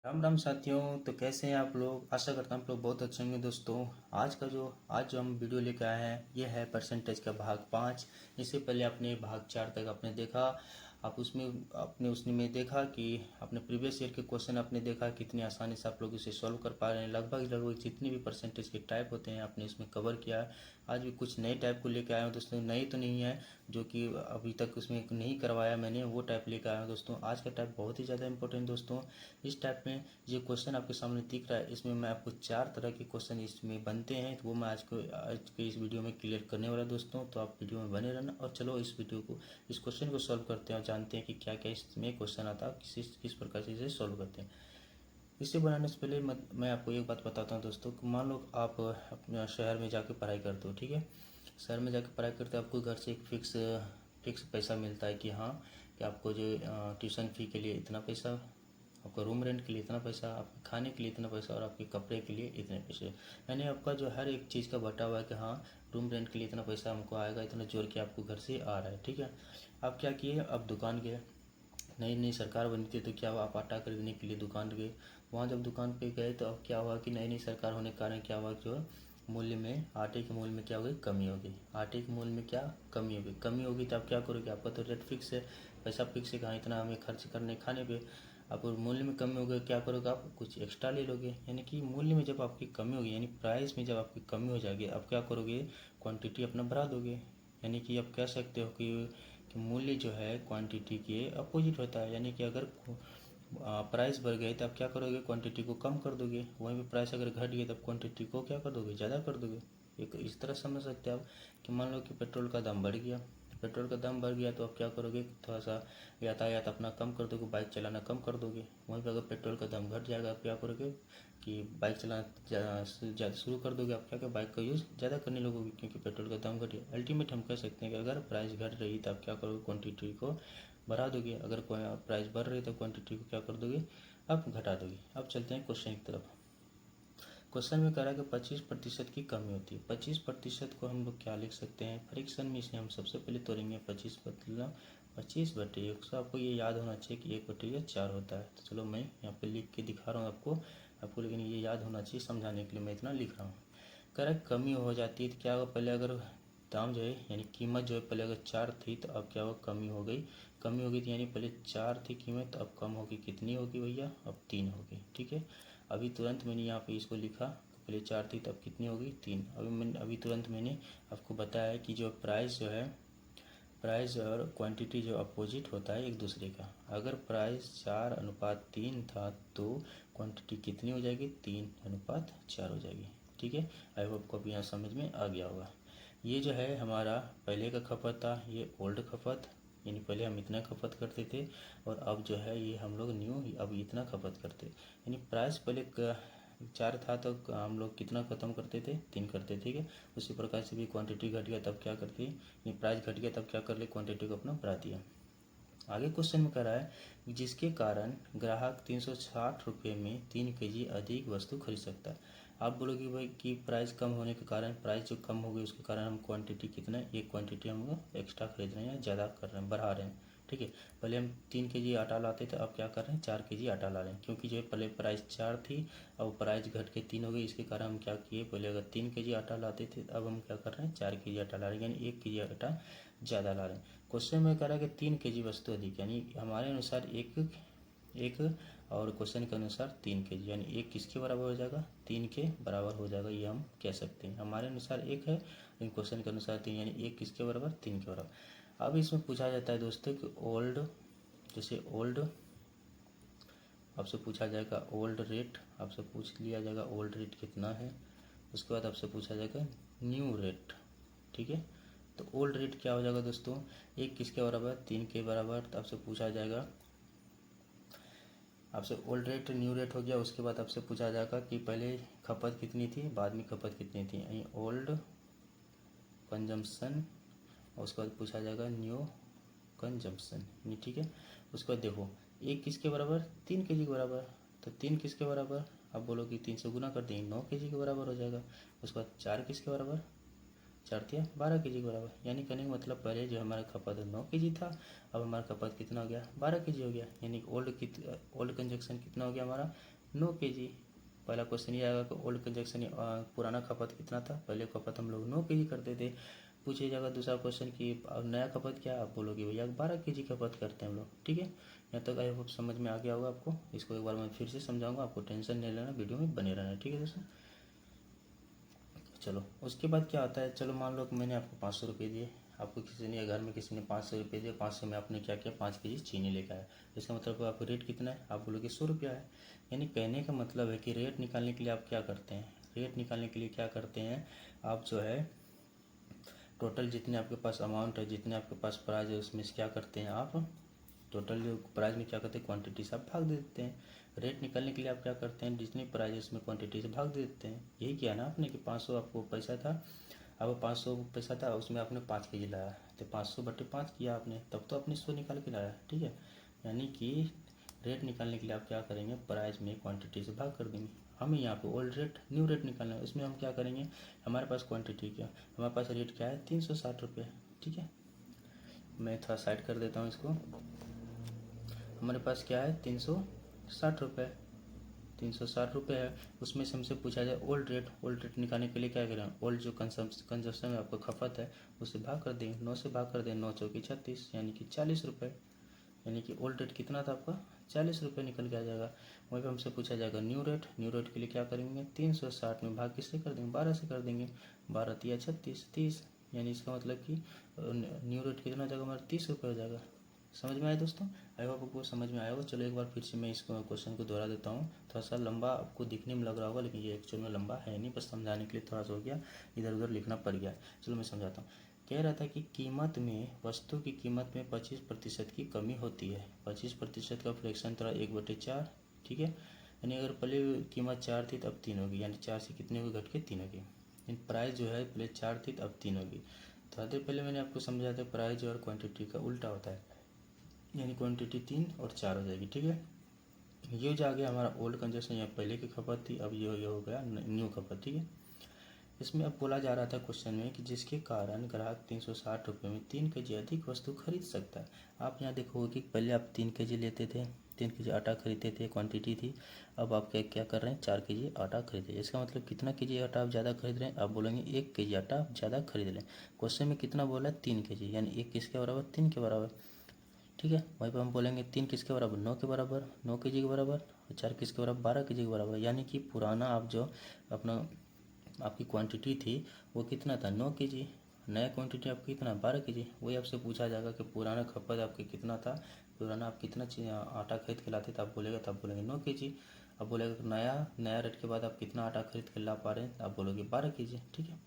राम राम साथियों। तो कैसे हैं आप लोग? आशा करता हूँ आप लोग बहुत अच्छे होंगे दोस्तों। आज जो हम वीडियो लेकर आए हैं ये है परसेंटेज का भाग 5। इससे पहले आपने भाग 4 तक आपने देखा। आप उसमें आपने उसने में देखा कि अपने प्रीवियस ईयर के क्वेश्चन आपने देखा कितनी आसानी से आप लोग इसे सॉल्व कर पा रहे हैं। लगभग जितनी भी परसेंटेज के टाइप होते हैं आपने इसमें कवर किया है। आज भी कुछ नए टाइप को लेकर आया हूँ दोस्तों। नई तो नहीं है जो कि अभी तक उसमें नहीं करवाया मैंने, वो टाइप लेकर आया हूँ दोस्तों। आज का टाइप बहुत ही ज़्यादा इंपॉर्टेंट दोस्तों। इस टाइप में ये क्वेश्चन आपके सामने दिख रहा है, इसमें मैं आपको 4 तरह के क्वेश्चन इसमें बनते हैं, तो वो मैं आज के इस वीडियो में क्लियर करने वाला दोस्तों। तो आप वीडियो में बने रहना और चलो इस क्वेश्चन को सॉल्व करते हैं और जानते हैं कि क्या क्या इसमें क्वेश्चन आता है, किस प्रकार से इसे सॉल्व करते हैं। इसे बनाने से पहले मैं आपको एक बात बताता हूँ दोस्तों कि मान लो आप अपने शहर में जाके पढ़ाई करते हो, ठीक है। शहर में जाके पढ़ाई करते हो, आपको घर से एक फिक्स पैसा मिलता है कि हाँ कि आपको जो ट्यूशन फ़ी के लिए इतना पैसा, आपका रूम रेंट के लिए इतना पैसा, आपके खाने के लिए इतना पैसा और आपके कपड़े के लिए इतने पैसे। यानी आपका जो हर एक चीज़ का बटा हुआ है कि हाँ रूम रेंट के लिए इतना पैसा हमको आएगा, इतना जोड़ के आपको घर से आ रहा है, ठीक है। आप क्या किए, अब दुकान गए। नई नई सरकार बनी थी तो क्या हुआ, आप आटा खरीदने के लिए दुकान गए। वहाँ जब दुकान पे गए तो अब क्या हुआ कि नई नई सरकार होने के कारण क्या हुआ, जो मूल्य में आटे के मूल्य में क्या हो गई, कमी हो गई। आटे के मूल्य में क्या कमी होगी तो आप क्या करोगे, आपका तो रेट फिक्स है, पैसा फिक्स है, कहाँ इतना हमें खर्च करने खाने पे। आप मूल्य में कमी हो गई, क्या करोगे, आप कुछ एक्स्ट्रा ले लोगे। यानी कि मूल्य में जब आपकी कमी होगी, यानी प्राइस में जब आपकी कमी हो जाएगी, आप क्या करोगे, क्वांटिटी अपना बढ़ा दोगे। यानी कि आप कह सकते हो कि मूल्य जो है क्वांटिटी के अपोजिट होता है। यानी कि अगर प्राइस बढ़ गए तो आप क्या करोगे, क्वांटिटी को कम कर दोगे। वहीं पे प्राइस अगर घट गई तब क्वांटिटी को क्या कर दोगे, ज़्यादा कर दोगे। एक इस तरह समझ सकते हैं आप कि मान लो कि पेट्रोल का दाम बढ़ गया, पेट्रोल का दाम बढ़ गया तो आप क्या करोगे, थोड़ा सा यातायात अपना कम कर दोगे, बाइक चलाना कम कर दोगे। वहीं पर अगर पेट्रोल का दाम घट जाएगा आप क्या करोगे कि बाइक चलाना ज़्यादा शुरू कर दोगे। आप क्या बाइक का यूज़ ज़्यादा करने लगोगे क्योंकि पेट्रोल का दाम घट गया। अल्टीमेट हम कह सकते हैं कि अगर प्राइस घट रही तो आप क्या करोगे, क्वान्टिटी को बढ़ा दोगे। अगर प्राइस बढ़ रही तो क्वांटिटी को क्या कर दोगे, आप घटा दोगे। अब चलते हैं क्वेश्चन की तरफ। क्वेश्चन में कह रहा है कि 25% की कमी होती है। 25% को हम लोग क्या लिख सकते हैं, फ्रिक्शन में इसे हम सबसे पहले तोड़ेंगे। 25/1 तो आपको ये याद होना चाहिए कि 1/4 होता है। तो चलो मैं यहाँ पे लिख के दिखा रहा हूँ आपको लेकिन ये याद होना चाहिए, समझाने के लिए मैं इतना लिख रहा हूँ। कह रहा है कमी हो जाती है तो क्या होगा, पहले अगर दाम जो है यानी कीमत जो है पहले अगर 4 थी तो अब क्या हुआ, कमी हो गई। कमी हो गई थी यानी पहले 4 थी कीमत, अब कम होगी, कितनी होगी भैया, अब 3 होगी, ठीक है। अभी तुरंत मैंने यहाँ पे इसको लिखा, पहले 4 थी तब कितनी होगी, 3। अभी तुरंत मैंने आपको बताया कि जो प्राइस जो है, प्राइस और क्वांटिटी जो अपोजिट होता है एक दूसरे का। अगर प्राइस 4:3 था तो क्वांटिटी कितनी हो जाएगी, 3:4 हो जाएगी, ठीक है। आई होप को अब यहाँ समझ में आ गया होगा। ये जो है हमारा पहले का खपत था, ये ओल्ड खपत, यानी पहले हम इतना खपत करते थे और अब जो है ये हम लोग न्यू अब इतना खपत करते। यानी प्राइस पहले 4 था तो हम लोग कितना ख़त्म करते थे, 3 करते, ठीक है। उसी प्रकार से भी क्वांटिटी घट गया तब क्या करती, यानी प्राइस घट गया तब क्या कर ले, क्वांटिटी को अपना बढ़ा दिया। आगे क्वेश्चन में कह रहा है जिसके कारण ग्राहक 360 रुपये में 3 kg अधिक वस्तु खरीद सकता है। आप बोलोगे भाई कि प्राइस कम होने के कारण, प्राइस जो कम हो गई उसके कारण हम क्वांटिटी कितना, एक क्वांटिटी हम लोग एक्स्ट्रा खरीद रहे हैं या ज़्यादा कर रहे हैं, बढ़ा रहे हैं, ठीक है। पहले हम 3 kg आटा लाते थे, अब क्या कर रहे हैं, 4 kg आटा ला रहे हैं। क्योंकि जो पहले प्राइस 4 थी अब प्राइस घट के 3 हो गई, इसके कारण हम क्या किए, पहले अगर 3 kg आटा लाते थे अब हम क्या कर रहे हैं, 4 kg आटा ला रहे हैं, यानी 1 kg आटा ज़्यादा ला रहे हैं। क्वेश्चन में कह रहा है कि 3 kg वस्तु अधिक, यानी हमारे अनुसार एक और क्वेश्चन के अनुसार 3 kg, यानी एक किसके बराबर हो जाएगा, 3 के बराबर हो जाएगा, ये हम कह सकते हैं। हमारे अनुसार एक है लेकिन क्वेश्चन के अनुसार 3, यानी एक किसके बराबर, 3 के बराबर। अब इसमें पूछा जाता है दोस्तों कि ओल्ड आपसे पूछा जाएगा ओल्ड रेट, आपसे पूछ लिया जाएगा ओल्ड रेट कितना है। उसके बाद आपसे पूछा जाएगा न्यू रेट, ठीक है। तो ओल्ड रेट क्या हो जाएगा दोस्तों, एक किसके बराबर, 3 के बराबर। तो आपसे पूछा जाएगा, आपसे ओल्ड रेट न्यू रेट हो गया। उसके बाद आपसे पूछा जाएगा कि पहले खपत कितनी थी, बाद में खपत कितनी थी, यानी ओल्ड कंजम्पशन। और उसके बाद पूछा जाएगा न्यू कंजम्पशन, यानी ठीक है। उसके बाद देखो एक किसके बराबर, 3 kg के बराबर। तो 3 किसके बराबर, आप बोलो कि 3 से गुना कर देंगे, 9 kg के बराबर हो जाएगा। उसके बाद 4 किसके बराबर, 4 तिया 12 के जी के बराबर। यानी कहने का मतलब पहले जो हमारा खपत 9 के जी था, अब हमारा खपत कितना हो गया 12 के जी हो गया। यानी ओल्ड कंजक्शन कितना हो गया हमारा 9 के जी। पहला क्वेश्चन ये आएगा कि ओल्ड कंजक्शन पुराना खपत कितना था, पहले खपत हम लोग 9 के जी करते थे। पूछे जाएगा दूसरा क्वेश्चन कि अब नया खपत क्या है, आप बोलोगे भैया 12 के जी खपत करते हैं हम लोग। ठीक है, यहाँ तक आई होप समझ में आ गया होगा आपको। इसको एक बार मैं फिर से समझाऊंगा, आपको टेंशन नहीं लेना, वीडियो में बने रहना। ठीक है दोस्तों, चलो उसके बाद क्या आता है। चलो मान लो कि मैंने आपको 500 रुपये दिए, आपको किसी ने घर में किसी ने 500 रुपये दिए, 500 में आपने क्या किया 5 के जी चीनी लेकर आया। इसका मतलब आपको रेट कितना है, आप बोलोगे 100 रुपया है। यानी कहने का मतलब है कि रेट निकालने के लिए आप क्या करते हैं, रेट निकालने के लिए क्या करते हैं आप जो है टोटल जितने आपके पास अमाउंट है, जितने आपके पास प्राइस है, उसमें से क्या करते हैं आप टोटल जो प्राइस में क्या करते हैं क्वांटिटी से आप भाग दे देते हैं। रेट निकालने के लिए आप क्या करते हैं जितनी प्राइस है उसमें क्वांटिटी से भाग दे देते हैं। यही किया ना आपने कि 500 आपको पैसा था, अब 500 पैसा था उसमें आपने 5 के जी लाया, तो 500/5 किया आपने, तब तो आपने 100 निकाल के लाया। ठीक है, यानी कि रेट निकालने के लिए आप क्या करेंगे प्राइस में क्वांटिटी से भाग कर देंगे। हमें यहाँ पे ओल्ड रेट न्यू रेट निकालना है, इसमें हम क्या करेंगे हमारे पास क्वांटिटी क्या हमारे पास रेट क्या है 360 रुपये। ठीक है, मैं थोड़ा साइड कर देता हूँ इसको। हमारे पास क्या है 360 रुपये, 360 रुपये है। उसमें से हमसे पूछा जाए ओल्ड रेट, ओल्ड रेट निकालने के लिए क्या करें, ओल्ड जो कंजप्शन में आपका खपत है उससे भाग कर देंगे, 9 से भाग कर दें, 9 चौकी 36 यानी कि 40 रुपये। यानी कि ओल्ड रेट कितना था आपका 40 रुपये निकल के आ जाएगा। वहीं पर हमसे पूछा जाएगा न्यू रेट, न्यू रेट के लिए क्या करेंगे 360 में भाग किससे कर देंगे 12 से कर देंगे, 12 तिया 36 30। यानी इसका मतलब कि न्यू रेट कितना हो जाएगा हमारा 30 रुपये हो जाएगा। समझ में आया दोस्तों, आई होप आपको समझ में आया होगा। चलो एक बार फिर से मैं इस क्वेश्चन को दोहरा देता हूँ। थोड़ा सा लंबा आपको दिखने में लग रहा होगा, लेकिन ये एक्चुअल में लंबा है नहीं, बस समझाने के लिए थोड़ा सा हो गया, इधर उधर लिखना पड़ गया। चलो मैं समझाता हूँ। कह रहा था कि कीमत में वस्तु की कीमत में 25% की कमी होती है। 25% का फ्रैक्शन थोड़ा 1/4। ठीक है, यानी अगर पहले कीमत 4 थी तब 3 होगी, यानी 4 से कितने होगी घट के 3 होगी। प्राइस जो है पहले 4 थी अब 3 होगी। थोड़ा देर पहले मैंने आपको समझाया था प्राइस और क्वांटिटी का उल्टा होता है, यानी क्वांटिटी 3 और 4 हो जाएगी। ठीक है, ये जो आ गया हमारा ओल्ड कंजप्शन, यहाँ पहले की खपत थी, अब ये हो गया न्यू खपत। ठीक है, इसमें अब बोला जा रहा था क्वेश्चन में कि जिसके कारण ग्राहक 360 रुपये में 3 के जी अधिक वस्तु खरीद सकता है। आप यहाँ देखोगे कि पहले आप 3 के जी लेते थे, 3 के जी आटा खरीदते थे, क्वांटिटी थी। अब आप क्या कर रहे हैं 4 के जी आटा खरीद रहे हैं। इसका मतलब कितना के जी आटा आप ज़्यादा खरीद रहे हैं, आप बोलेंगे 1 के जी आटा आप ज़्यादा खरीद रहे हैं। क्वेश्चन में कितना बोला 3 के जी, यानी 1 किसके बराबर 3 के बराबर। ठीक है, वहीं पर हम बोलेंगे 3 किसके बराबर 9 के बराबर, 9 के जी के बराबर, और 4 किसके बराबर 12 के जी के बराबर। यानी कि पुराना आप जो अपना आपकी क्वांटिटी थी वो कितना था 9 के जी, नया क्वांटिटी आपकी कितना 12 के जी। वही आपसे पूछा जाएगा कि पुराना खपत आपकी कितना था, पुराना आप कितना आटा खरीद के लाते थे, आप बोलेगा तब बोलेंगे 9 के जी। अब बोलेगा कि नया रेट के बाद आप कितना आटा खरीद के ला पा रहे हैं, आप बोलोगे 12 के जी। ठीक है,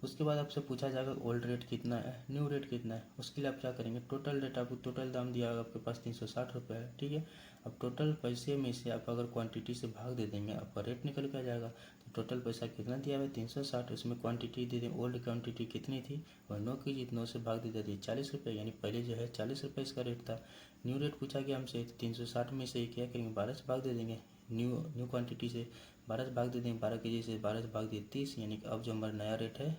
उसके बाद आपसे पूछा जाएगा ओल्ड रेट कितना है न्यू रेट कितना है। उसके लिए आप क्या करेंगे टोटल रेट, आपको टोटल दाम दिया होगा आपके पास 360 रुपये है। ठीक है, अब टोटल पैसे में से आप अगर क्वांटिटी से भाग दे देंगे आपका रेट निकल के आ जाएगा। तो टोटल पैसा कितना दिया हुआ है 360, उसमें क्वांटिटी दे दें ओल्ड क्वांटिटी कितनी थी वह 9 के जी, 9 से भाग दे देती 40 रुपये, यानी पहले जो है 40 रुपये इसका रेट था। न्यू रेट पूछा गया हमसे 360 में से क्या करेंगे 12 से भाग दे देंगे, न्यू क्वांटिटी से 12 से भाग दे देंगे, 12 के जी से 12 से भाग दिए 30, यानी कि अब जो हमारा नया रेट है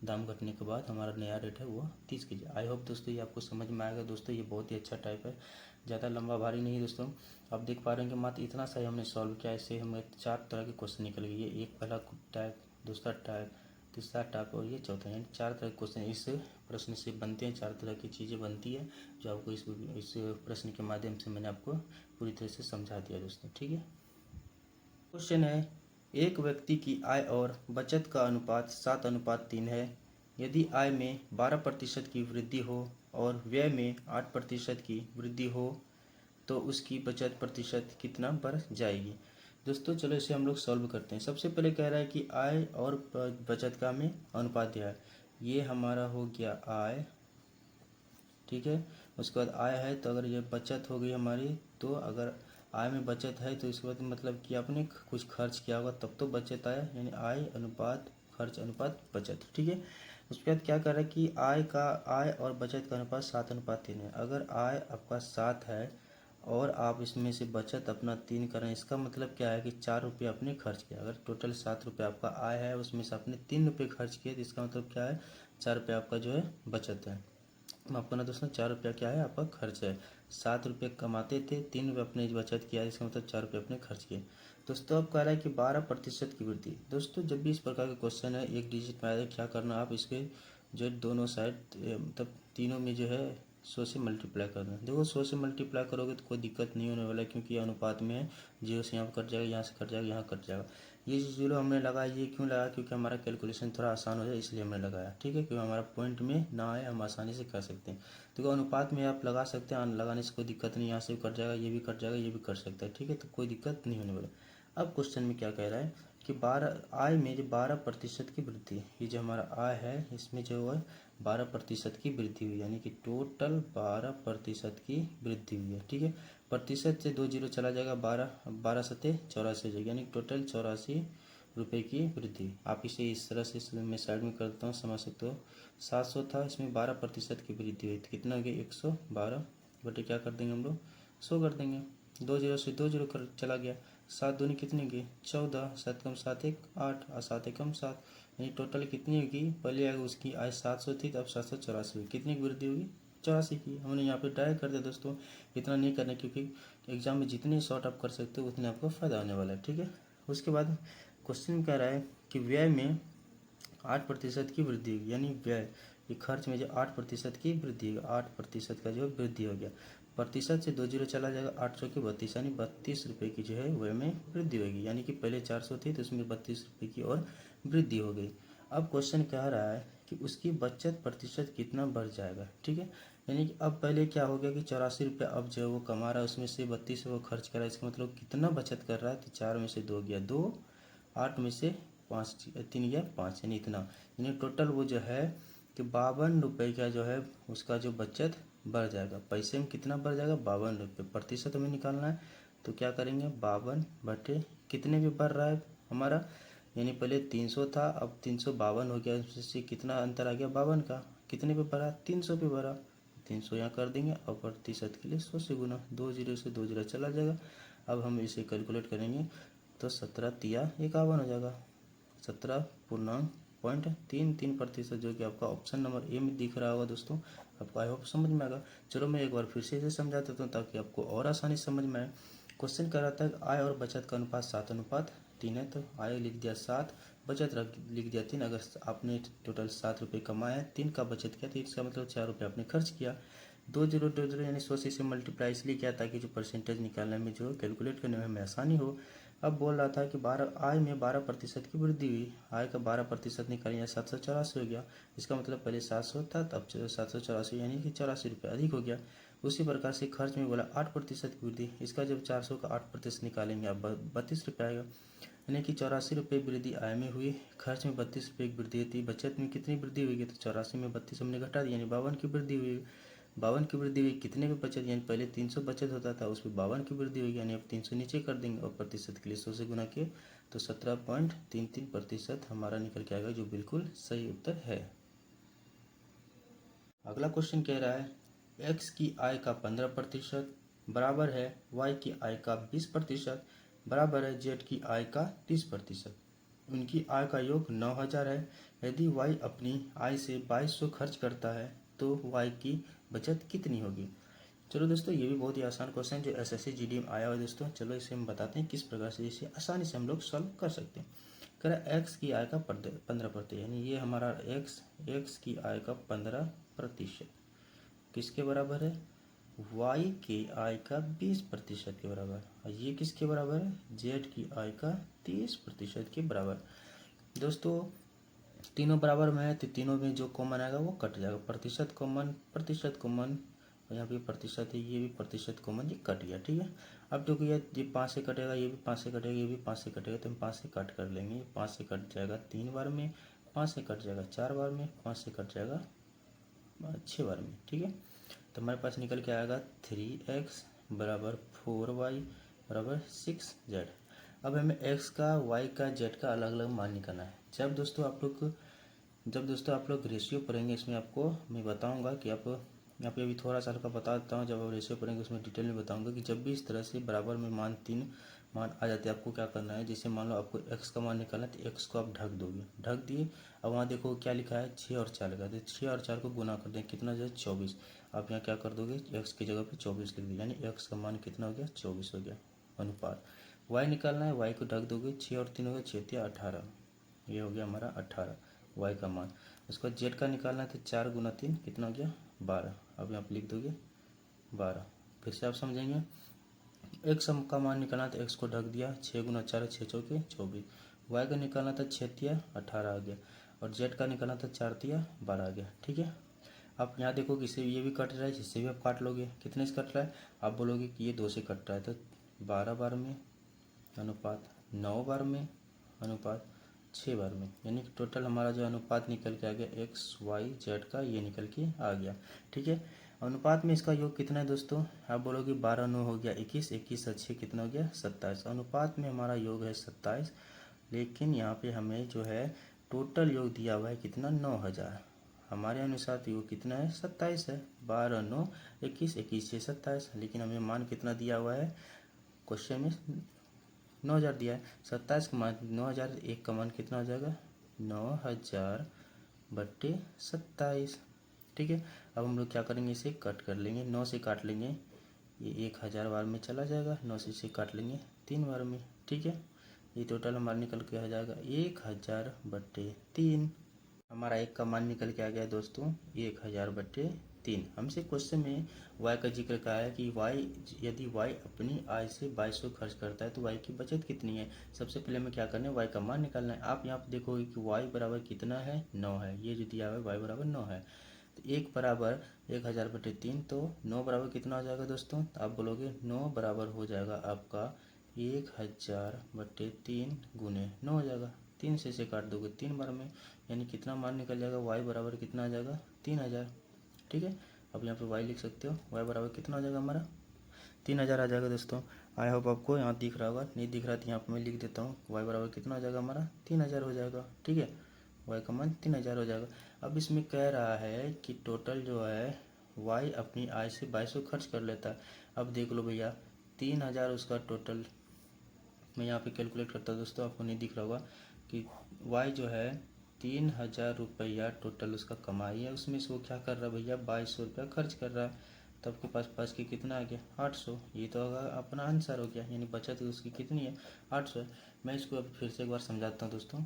दाम घटने के बाद हमारा नया रेट है वो 30 के जी। आई होप दोस्तों ये आपको समझ में आएगा। दोस्तों ये बहुत ही अच्छा टाइप है, ज़्यादा लंबा भारी नहीं दोस्तों। आप देख पा रहे हैं कि मात्र इतना सा ही हमने सॉल्व किया, इससे हमें 4 तरह के क्वेश्चन निकल गए। ये एक पहला टाइप, दूसरा टाइप, तीसरा टाइप और ये चौथा, यानी 4 तरह के क्वेश्चन इस प्रश्न से बनते हैं। 4 तरह की चीज़ें बनती है जो आपको इस प्रश्न के माध्यम से मैंने आपको पूरी तरह से समझा दिया दोस्तों। ठीक है, क्वेश्चन है एक व्यक्ति की आय और बचत का अनुपात 7:3 है। यदि आय में 12% की वृद्धि हो और व्यय में 8% की वृद्धि हो तो उसकी बचत प्रतिशत कितना बढ़ जाएगी। दोस्तों चलो इसे हम लोग सॉल्व करते हैं। सबसे पहले कह रहा है कि आय और बचत का हमें अनुपात दिया है। ये हमारा हो गया आय, ठीक है। उसके बाद आय है तो अगर ये बचत हो गई हमारी, तो अगर आय में बचत है तो इसके बाद मतलब कि आपने कुछ खर्च किया होगा तब तो बचत आया, यानी आय अनुपात खर्च अनुपात बचत। ठीक है, उसके बाद क्या कर रहा है कि आय और बचत का अनुपात 7:3 है। अगर आय आपका 7 है और आप इसमें से बचत अपना 3 करें। इसका मतलब क्या है कि 4 रुपये आपने खर्च किया। अगर टोटल 7 रुपये आपका आय है, उसमें से आपने 3 रुपये खर्च किए, तो इसका मतलब क्या है, 4 रुपये आपका जो है बचत है। माफ करना दोस्तों, 4 रुपया क्या है आपका खर्च है। 7 रुपये कमाते थे, 3 रुपये अपने बचत किया, इसका मतलब 4 रुपये अपने खर्च किए। दोस्तों अब कह रहा है कि 12% की वृद्धि। दोस्तों जब भी इस प्रकार का क्वेश्चन है, एक डिजिट में आए, क्या करना, आप इसके जो दोनों साइड मतलब तीनों में जो है 100 से मल्टीप्लाई करना। देखो 100 से मल्टीप्लाई करोगे तो कोई दिक्कत नहीं होने वाला है, क्योंकि ये अनुपात में है। 0 से यहाँ पर कट जाएगा, यहाँ से कट जाएगा, यहाँ कट जाएगा। ये जो 0 हमने लगाया, ये क्यों लगाया, क्योंकि हमारा कैलकुलेशन थोड़ा आसान हो जाए इसलिए हमने लगाया, ठीक है, क्योंकि हमारा पॉइंट में ना आए, हम आसानी से कर सकते हैं। देखो अनुपात में आप लगा सकते हैं, लगाने से कोई दिक्कत नहीं, यहाँ से भी कट जाएगा, ये भी कट जाएगा, ये भी कट सकता है, ठीक है, तो कोई दिक्कत नहीं होने वाला। अब क्वेश्चन में क्या कह रहा है कि 12 आय में जो 12% की वृद्धि, ये जो हमारा आय है इसमें जो है 12% की वृद्धि हुई, यानी कि टोटल 12% की वृद्धि हुई है, ठीक है। प्रतिशत से 2 जीरो चला जाएगा, 12 सत्ते 84 हो जाएगा, यानी टोटल 84 रुपये की वृद्धि। आप इसे इस तरह से मैं साइड में करता हूँ, समझ सकते हो। 700 था, इसमें 12% की वृद्धि हुई, तो कितना हो गया, 112 बटे क्या कर देंगे हम लोग, 100 कर देंगे। 2 जीरो से 2 जीरो कर चला गया, 7 दूनी कितनी गई, 14, 7 कम 7 1 8 और 7 एकम 7, यानी टोटल कितनी होगी, पहले आगे उसकी आय 700 थी, तो अब 784 हुई, कितनी की वृद्धि होगी, 84 की। हमने यहाँ पे ट्राई कर दिया दोस्तों, इतना नहीं करना, क्योंकि एग्जाम में जितने शॉर्ट आप कर सकते हो उतने आपको फ़ायदा होने वाला है, ठीक है। उसके बाद क्वेश्चन कह रहा है कि व्यय में 8% की वृद्धि हुई, यानी व्यय ये खर्च में जो 8% की वृद्धि, 8% का जो वृद्धि हो गया। प्रतिशत से 2 जीरो चला जाएगा, 800 की 32, यानी 32 रुपये की जो है व्यय में वृद्धि होगी, यानी कि पहले 400 थी तो उसमें 32 रुपये की और वृद्धि हो गई। अब क्वेश्चन कह रहा है कि उसकी बचत प्रतिशत कितना बढ़ जाएगा, ठीक है। यानी कि अब पहले क्या हो गया कि 84 रुपये अब जो वो कमा रहा है, उसमें से 32 वो खर्च कर रहा है, इसका मतलब कितना बचत कर रहा है, तो 4 में से 2 गया 2, 8 में से 5 3 गया 5, यानी इतना, यानी टोटल वो जो है कि 52 रुपये का जो है उसका जो बचत बढ़ जाएगा। पैसे में कितना बढ़ जाएगा, 52 रुपये। प्रतिशत हमें निकालना है, तो क्या करेंगे, 52 बटे कितने में बढ़ रहा है हमारा, यानी पहले 300 था, अब 352 हो गया, उससे कितना अंतर आ गया, 52 का, कितने पे बढ़ा, 300 पे बढ़ा, 300 यहाँ कर देंगे, और प्रतिशत के लिए 100 से गुना, 2 जीरो से 2 जीरो चला जाएगा। अब हम इसे कैलकुलेट करेंगे तो 17 तिया 51 हो जाएगा, 17.33%, जो कि आपका ऑप्शन नंबर ए में दिख रहा होगा दोस्तों। आपको आई होप समझ में आएगा। चलो मैं एक बार फिर से इसे समझा देता हूँ ताकि आपको और आसानी से समझ में आए। क्वेश्चन कह रहा था आय और बचत का अनुपात 7:3 है, तो आय लिख दिया 7, बचत लिख दिया 3। अगर आपने टोटल 7 रुपये कमाए हैं, 3 का बचत किया, तो इसका मतलब 4 रुपये आपने खर्च किया। 2 जीरो 2 जीरो यानी 100 से मल्टीप्लाई इसलिए किया ताकि जो परसेंटेज निकालने में, जो कैलकुलेट करने में हमें आसानी हो। अब बोल रहा था कि 12 आय में 12% की वृद्धि हुई, आय का 12% निकालिए, 784 हो गया। इसका मतलब पहले 700 था, तब 784, यानी कि 84 रुपये अधिक हो गया। उसी प्रकार से खर्च में बोला 8% की वृद्धि, इसका जब 400 का 8% निकालेंगे अब 32 रुपये आएगा, यानी कि 84 रुपये वृद्धि आय में हुई, खर्च में 32 रुपये की वृद्धि थी, बचत में कितनी वृद्धि हुई, तो 84 में 32 हमने घटा दिया, यानी 52 की वृद्धि हुई। 52 की वृद्धि हुई, कितने में बचत, यानी पहले 300 बचत होता था, उसमें 52 की वृद्धि हुई, यानी अब 300 नीचे कर देंगे और प्रतिशत के लिए 100 से गुना किए, तो 17.33% हमारा निकल के आएगा, जो बिल्कुल सही उत्तर है। अगला क्वेश्चन कह रहा है एक्स की आय का 15% बराबर है वाई की आय का 20% बराबर है जेड की आय का 30%। उनकी आय का योग 9000 है। यदि वाई अपनी आय से 2200 खर्च करता है तो वाई की बचत कितनी होगी। चलो दोस्तों, ये भी बहुत ही आसान क्वेश्चन जो एसएससी जीडी में आया हुआ है दोस्तों। चलो इसे हम बताते हैं किस प्रकार से इसे आसानी से हम लोग सॉल्व कर सकते हैं। कह रहा है एक्स की आय का 15%, यानी ये हमारा एक्स की आय का 15% किसके बराबर है, वाई की आय का 20% के बराबर, और ये किसके बराबर है, जेड की आय का 30% के बराबर। दोस्तों तीनों बराबर में है तो तीनों में जो कॉमन आएगा वो कट जाएगा, प्रतिशत कॉमन, यहाँ पे प्रतिशत है, ये भी प्रतिशत कॉमन, ये कट गया, ठीक है। अब देखो ये 5 से कटेगा, ये भी 5 से कटेगा, ये भी 5 से कटेगा, तो हम 5 से कट कर लेंगे। 5 से कट जाएगा 3 बार में, 5 से कट जाएगा 4 बार में, 5 से कट जाएगा 6 बार में, ठीक है। तो हमारे पास निकल के आएगा 3x बराबर 4y बराबर 6z। अब हमें x का, y का, z का अलग अलग मान निकालना है। जब दोस्तों आप लोग रेशियो पढ़ेंगे, इसमें आपको मैं बताऊंगा कि आप यहाँ पे अभी थोड़ा सा हल्का बता देता हूँ, जब आप रेशियो पढ़ेंगे उसमें डिटेल में बताऊंगा कि जब भी इस तरह से बराबर में मान 3 मान आ जाते हैं, आपको क्या करना है। जैसे मान लो आपको x का मान निकालना है तो x को आप ढक दोगे, ढक दिए। अब वहाँ देखो क्या लिखा है, 6 और 4 लिखा है, तो 6 और 4 को गुना कर दें, कितना जो है 24। आप यहाँ क्या कर दोगे, x की जगह पे 24 लिख दिए, यानी x का मान कितना हो गया, 24 हो गया। अनुपात y निकालना है, y को ढक दोगे, 6 और 3 हो गया 6 या 18, ये हो गया हमारा 18 y का मान। उसके बाद z का निकालना है तो 4 गुना 3 कितना हो गया 12, अब यहाँ पे लिख दोगे 12। फिर से आप समझेंगे, x का मान निकालना था, x को ढक दिया, 6 गुना 4 6 चौके 24। y का निकालना था 6 तिया 18 आ गया, और z का निकालना था 4 तिया 12 आ गया। ठीक है, आप यहाँ देखो कि इससे ये भी कट रहा है, जिससे भी आप काट लोगे, कितने से कट रहा है, आप बोलोगे कि ये 2 से कट रहा है, तो 12 बार में अनुपात 9 बार में अनुपात 6 बार में, यानी कि टोटल हमारा जो अनुपात निकल के आ गया x y z का, ये निकल के आ गया। ठीक है, अनुपात में इसका योग कितना है दोस्तों, आप बोलोगे 12 9 हो गया 21, 21 और 6 कितना हो गया 27। अनुपात में हमारा योग है 27, लेकिन यहाँ पे हमें जो है टोटल योग दिया हुआ है कितना 9000। हमारे अनुसार तो योग कितना है 27 है, 12 9 21, 21 6 27, लेकिन हमें मान कितना दिया हुआ है क्वेश्चन में 9000 दिया है। 27 का मान 9000, एक का मान कितना हो जाएगा 9000 बट्टे 27। ठीक है, अब हम लोग क्या करेंगे, इसे कट कर लेंगे, 9 से काट लेंगे, ये 1000 बार में चला जाएगा, 9 से इसे काट लेंगे 3 बार में। ठीक है, ये टोटल हमारा निकल के आ जाएगा 1000 बट्टे 3। हमारा एक का मान निकल के आ गया दोस्तों 1000 बट्टे 3। हमसे क्वेश्चन में y का जिक्र कहा है कि यदि y अपनी आय से 2200 खर्च करता है तो y की बचत कितनी है। सबसे पहले हमें क्या करना है, y का मान निकालना है। आप यहाँ पे देखोगे कि y बराबर कितना है 9 है, ये जो दिया हुआ है y बराबर 9 है, तो 1 बराबर 1000 बटे 3, तो 9 बराबर कितना हो जाएगा दोस्तों, तो आप बोलोगे 9 बराबर हो जाएगा आपका 1000 बटे 3 गुने 9 हो जाएगा, 3 से इसे काट दोगे 3 बार में, यानी कितना मान निकल जाएगा y बराबर कितना आ जाएगा 3000। ठीक है, अब यहाँ पे y लिख सकते हो, y बराबर कितना हो जाएगा हमारा 3000 आ जाएगा दोस्तों। आई होप आपको यहाँ दिख रहा होगा, नहीं दिख रहा तो यहाँ पे मैं लिख देता हूँ, y बराबर कितना हो जाएगा हमारा 3000 हो जाएगा। ठीक है, y का मान 3000 हो जाएगा। अब इसमें कह रहा है कि टोटल जो है y अपनी आय से 2200 खर्च कर लेता है। अब देख लो भैया 3000 उसका टोटल, मैं यहाँ पे कैलकुलेट करता हूँ दोस्तों, आपको नहीं दिख रहा होगा कि y जो है 3000 रुपया टोटल उसका कमाई है, उसमें से वो क्या कर रहा है भैया 2200 रुपया खर्च कर रहा है, तो आपके पास के कितना आ गया 800। ये तो होगा अपना आंसर हो गया, यानी बचत उसकी कितनी है 800 है। मैं इसको अब फिर से एक बार समझाता हूँ दोस्तों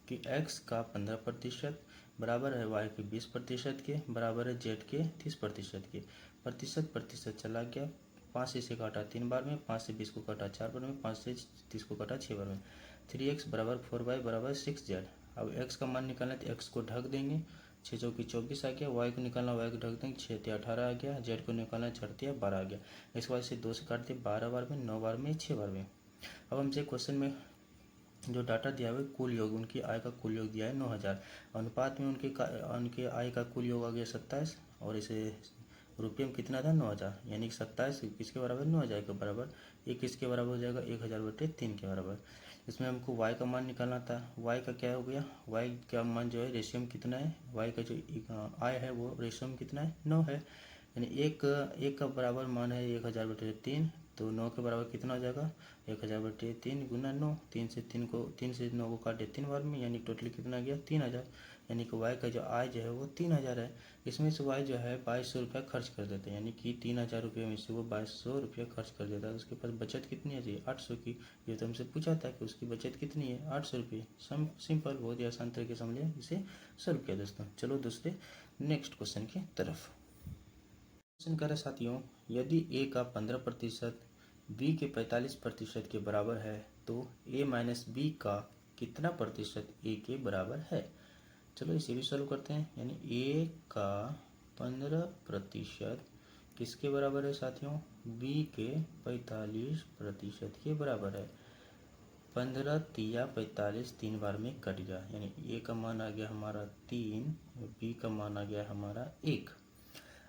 कि x का 15% बराबर है y के 20% के, बराबर है z के 30% के। प्रतिशत चला गया, 5 से इसे काटा 3 बार में, 5 से 20 को काटा 4 बार में, 5 से 30 को काटा 6 बार में। 3x बराबर 4y बराबर 6z। अब x का मान निकालना है तो x को ढक देंगे, 6 चौकी 24 आ गया, y को निकालना y को ढक देंगे, 6 तिया 18 आ गया, z को निकालना 4 तिया 12 आ गया। इसके बाद से 2 से काट दिया 12 बार में, 9 बार में, 6 बार में। अब हमसे क्वेश्चन में जो डाटा दिया हुआ है कुल योग, उनकी आय का कुल योग दिया है 9000, अनुपात में उनके आय का कुल योग आ गया 27, और इसे रुपये में कितना था 9000, यानी कि 27 किसके बराबर 9000 के बराबर, ये किसके बराबर हो जाएगा 1000 बटे 3 के बराबर। इसमें हमको y का मान निकालना था, y का क्या हो गया, y का मान जो है रेशियो में कितना है, y का जो आय है वो रेशियो में कितना है 9 है, यानी एक का बराबर मान है 1000 बटे 3, तो 9 के बराबर कितना हो जाएगा 1000 बटे 3 गुना 9, 3 से 9 को काटे 3 बार में, यानी टोटल कितना गया 3000, यानी कि y का जो आय जो है वो 3000 है। इसमें से y जो है 2200 रुपया खर्च कर देते हैं, यानी कि 3000 रुपये में से वो 2200 रुपया खर्च कर देता है। उसके पास बचत कितनी है जी 800 की, ये तो हमसे पूछा था कि उसकी बचत कितनी है 800 रुपये। सिंपल, बहुत ही आसान तरीके से हमने इसे सॉल्व किया दोस्तों। चलो दूसरे नेक्स्ट क्वेश्चन की तरफ। क्वेश्चन करें साथियों, यदि a का 15% b के 45% के बराबर है तो a माइनस बी का कितना प्रतिशत a के बराबर है। चलो इसे भी सॉल्व करते हैं, यानी a का 15% किसके बराबर है साथियों, b के 45% के बराबर है। 15 तिया 45 3 बार में कट गया, यानी a का मान आ गया हमारा 3, b का मान आ गया हमारा 1।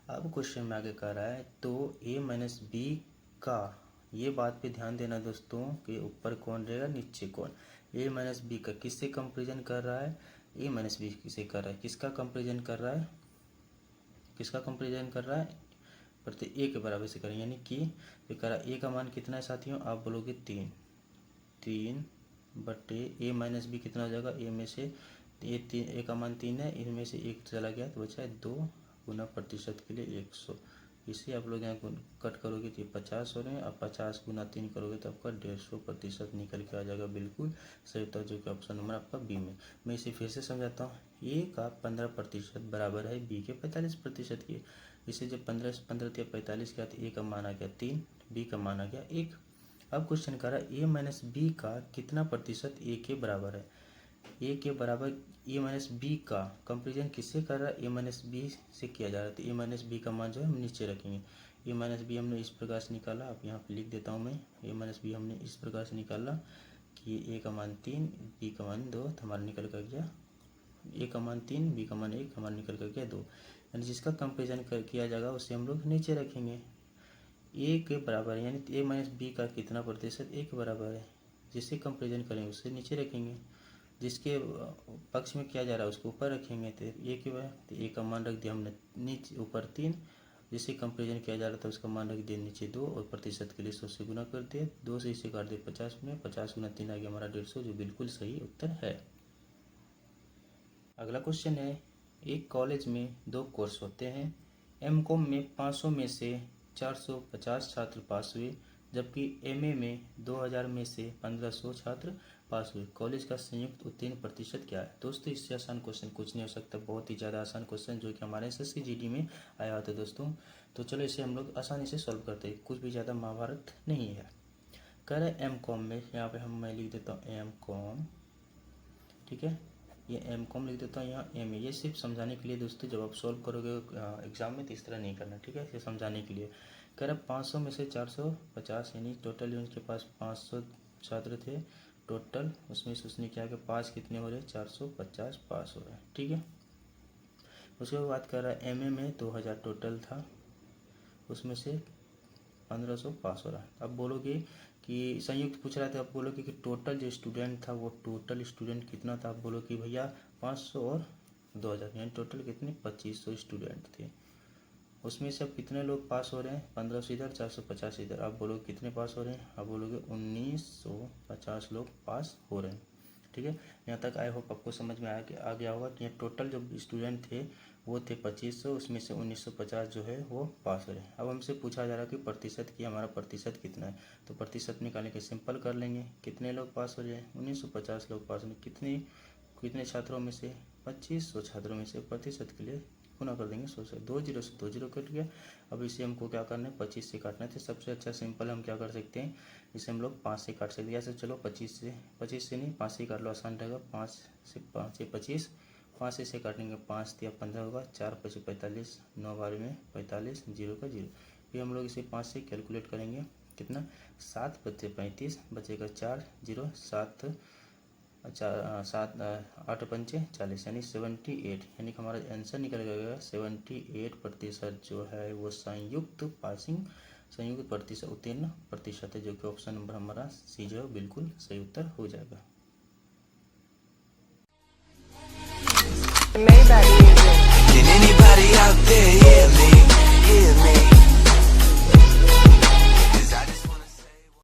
अब क्वेश्चन में आगे कह रहा है तो a माइनस बी का, ये बात पे ध्यान देना दोस्तों कि ऊपर कौन रहेगा नीचे कौन। a माइनस बी का किससे कंपेरिजन कर रहा है, a माइनस बी किसे कर रहा है, किसका कंपेरिजन कर रहा है किसका कंपेरिजन कर रहा है, प्रति ए के बराबर से करें, यानी कि तो कह रहा ए का मान कितना है साथियों, आप बोलोगे 3 बटे ए माइनस बी कितना हो जाएगा, ए में से ए का मान 3 है, इनमें से 1 चला गया तो बचा है 2 गुना प्रतिशत के लिए 100। इसे आप लोग यहाँ कट करोगे तो 50 हो रहे हैं, अब 50 गुना 3 करोगे तो आपका 150% निकल के आ जाएगा, बिल्कुल सही उत्तर जो कि ऑप्शन नंबर आपका बी में। मैं इसे फिर से समझाता हूँ, ए का 15% बराबर है बी के 45% के। इसे जब 15 या 45 किया तो ए का मान आ गया 3, बी का मान आ गया 1। अब क्वेश्चन कर रहा है ए माइनस बी का कितना प्रतिशत ए के बराबर है, ए के बराबर ए माइनस बी का कंपेरिजन किससे कर रहा है, ए माइनस बी से किया जा रहा है, तो ए माइनस बी का मान जो है हम नीचे रखेंगे। ए माइनस बी हमने इस प्रकार से निकाला, अब यहाँ पे लिख देता हूँ मैं, ए माइनस बी हमने इस प्रकार से निकाला कि ए का मान 3, बी का मान 2, तो हमारा निकल कर गया ए का मान 3, बी का मान 1, हमारा निकल कर गया 2। यानी जिसका कंपेरिजन किया जाएगा उसे हम लोग नीचे रखेंगे। ए के बराबर है, यानी ए माइनस बी का कितना प्रतिशत ए के बराबर है, जिससे कंपेरिजन करेंगे उससे नीचे रखेंगे, जिसके पक्ष में किया जा रहा है उसको ऊपर रखेंगे। तो ए के बाद तो ए का मान रख दिया हमने नीचे, ऊपर 3, जिससे कंपेरिजन किया जा रहा था उसका मान रख दिया नीचे 2, और प्रतिशत के लिए 100 से गुना कर दिया, 2 से इसे काट दिया 50 में, 50 गुना 3 आ गया हमारा 150, जो बिल्कुल सही उत्तर है। अगला क्वेश्चन है, एक कॉलेज में 2 कोर्स होते हैं, एमकॉम में 500 में से 450 छात्र पास हुए, जबकि एमए में 2000 में से 1500 छात्र पास हुए। कॉलेज का संयुक्त उत्तीर्ण प्रतिशत क्या है। दोस्तों इससे आसान क्वेश्चन कुछ नहीं हो सकता, बहुत ही ज़्यादा आसान क्वेश्चन जो कि हमारे SSC GD में आया होता है दोस्तों। तो चलो इसे हम लोग आसानी से सॉल्व करते हैं, कुछ भी ज़्यादा महाभारत नहीं है। कह रहे एमकॉम में, यहाँ पे मैं लिख देता हूँ एमकॉम, ठीक है, ये एमकॉम लिख देता हूँ, यहाँ एमए। ये सिर्फ समझाने के लिए दोस्तों, जब आप सॉल्व करोगे एग्जाम में तो इस तरह नहीं करना, ठीक है, इसे समझाने के लिए। कह रहा 500 में से 450, यानी टोटल उनके पास 500 छात्र थे टोटल, उसमें से उसने क्या किया, 5 कितने हो रहे, 450 पास हो रहे हैं, ठीक है। उसके बाद बात कर रहा है एमए में 2000 टोटल था, उसमें से 1500 पास हो रहा है। अब बोलोगे कि संयुक्त पूछ रहा था, आप बोलोगे कि टोटल जो स्टूडेंट था वो टोटल स्टूडेंट कितना था, आप बोलो कि भैया 500 और 2000, यानी टोटल कितने 2500 स्टूडेंट थे। उसमें से अब कितने लोग पास हो रहे हैं, 1500 इधर, 450 इधर, आप बोलोगे कितने पास हो रहे हैं, आप बोलोगे 1950 लोग पास हो रहे हैं, ठीक है। यहाँ तक आई होप आपको समझ में आ गया होगा कि टोटल जो स्टूडेंट थे वो थे 2500, उसमें से 1950 जो है वो पास हो रहे हैं। अब हमसे पूछा जा रहा है कि प्रतिशत की, हमारा प्रतिशत कितना है, तो प्रतिशत निकालने के सिंपल कर लेंगे, कितने लोग पास हो रहे हैं, 1950 लोग पास हो रहे हैं, कितने छात्रों में से, 2500 छात्रों में से, प्रतिशत के लिए गुना कर देंगे 100 से, 2 0 से 2 0 कट गया। अब इसे हमको क्या करना है, 25 से काटना है, तो सबसे अच्छा सिंपल हम क्या कर सकते हैं, इसे हम लोग 5 से काट सकते हैं। या चलो 25 से नहीं, 5 से काट लो, आसान रहेगा, 5 से 25, 5 से काटेंगे, 5 या 15 होगा, 4 5 45, 9 12 में 45, 0 का 0। फिर हम लोग इसे 5 से कैलकुलेट करेंगे, कितना, 7 बचे 35, बचेगा 4 0 7 8 पंचे 40, यानी 78, यानी कि हमारा आंसर निकल गया 78% जो है वो संयुक्त प्रतिशत उत्तीर्ण प्रतिशत है, जो कि ऑप्शन नंबर हमारा सी जो है बिल्कुल सही उत्तर हो जाएगा। Can anybody out there